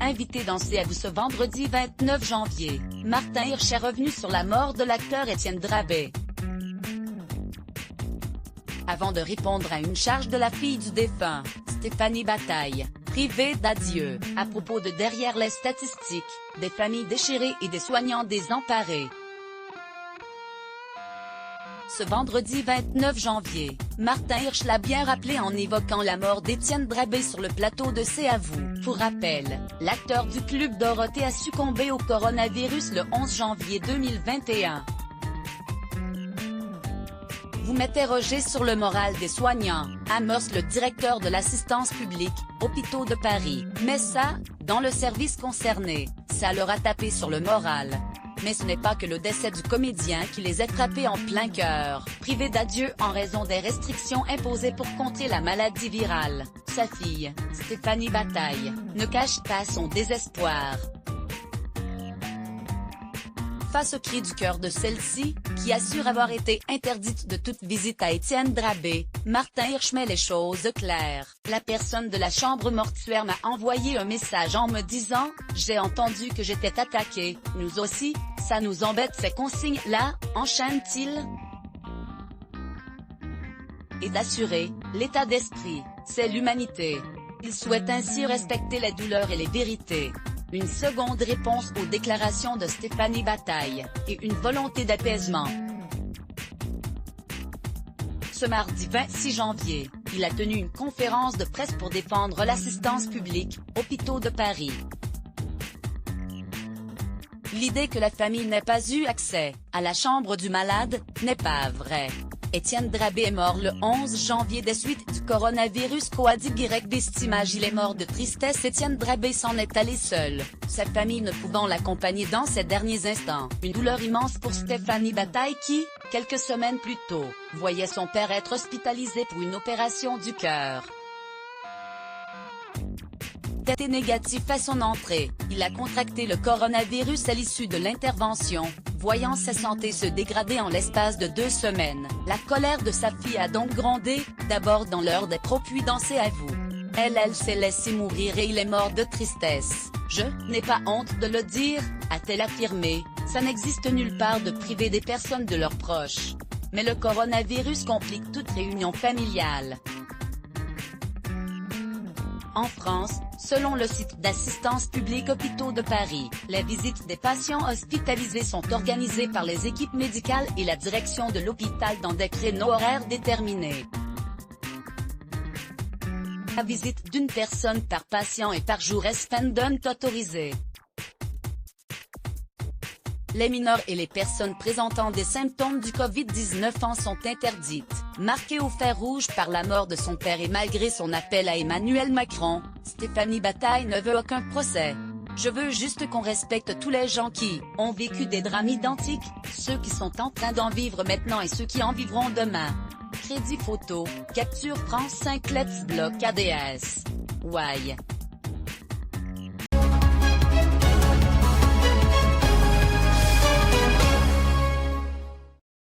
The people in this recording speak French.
Invité dans C'est à vous ce vendredi 29 janvier, Martin Hirsch est revenu sur la mort de l'acteur Étienne Drabet. Avant de répondre à une charge de la fille du défunt, Stéphanie Bataille, privée d'adieu, à propos de Derrière les statistiques, des familles déchirées et des soignants désemparés. Ce vendredi 29 janvier, Martin Hirsch l'a bien rappelé en évoquant la mort d'Étienne Drabet sur le plateau de C'est à vous. Pour rappel, l'acteur du Club Dorothée a succombé au coronavirus le 11 janvier 2021. Vous m'interrogez sur le moral des soignants, amorce le directeur de l'assistance publique, Hôpitaux de Paris. Mais ça, dans le service concerné, ça leur a tapé sur le moral. Mais ce n'est pas que le décès du comédien qui les a frappés en plein cœur, privé d'adieu en raison des restrictions imposées pour contrer la maladie virale. Sa fille, Stéphanie Bataille, ne cache pas son désespoir. Face au cri du cœur de celle-ci, qui assure avoir été interdite de toute visite à Étienne Drabet, Martin Hirsch met les choses claires. La personne de la chambre mortuaire m'a envoyé un message en me disant « J'ai entendu que j'étais attaqué, nous aussi, ça nous embête ces consignes-là », enchaîne-t-il. Et d'assurer « L'état d'esprit, c'est l'humanité ». Il souhaite ainsi respecter les douleurs et les vérités. Une seconde réponse aux déclarations de Stéphanie Bataille, et une volonté d'apaisement. Ce mardi 26 janvier, il a tenu une conférence de presse pour défendre l'assistance publique, Hôpitaux de Paris. L'idée que la famille n'ait pas eu accès à la chambre du malade n'est pas vraie. Étienne Drabet est mort le 11 janvier des suites du coronavirus coadyuvant d'estimage. Il est mort de tristesse. Étienne Drabet s'en est allé seul, sa famille ne pouvant l'accompagner dans ses derniers instants. Une douleur immense pour Stéphanie Bataille qui, quelques semaines plus tôt, voyait son père être hospitalisé pour une opération du cœur. Testé négatif à son entrée, il a contracté le coronavirus à l'issue de l'intervention, voyant sa santé se dégrader en l'espace de 2 semaines. La colère de sa fille a donc grondé, d'abord dans l'heure des pros puis dans C'est à vous. Elle s'est laissée mourir et il est mort de tristesse. « Je n'ai pas honte de le dire », a-t-elle affirmé, ça n'existe nulle part de priver des personnes de leurs proches. Mais le coronavirus complique toute réunion familiale. En France, selon le site d'assistance publique Hôpitaux de Paris, les visites des patients hospitalisés sont organisées par les équipes médicales et la direction de l'hôpital dans des créneaux horaires déterminés. La visite d'une personne par patient et par jour est cependant autorisée. Les mineurs et les personnes présentant des symptômes du Covid-19 en sont interdites. Marquée au fer rouge par la mort de son père et malgré son appel à Emmanuel Macron, Stéphanie Bataille ne veut aucun procès. « Je veux juste qu'on respecte tous les gens qui ont vécu des drames identiques, ceux qui sont en train d'en vivre maintenant et ceux qui en vivront demain. » Crédit photo, capture France 5 Let's Block ADS. Why?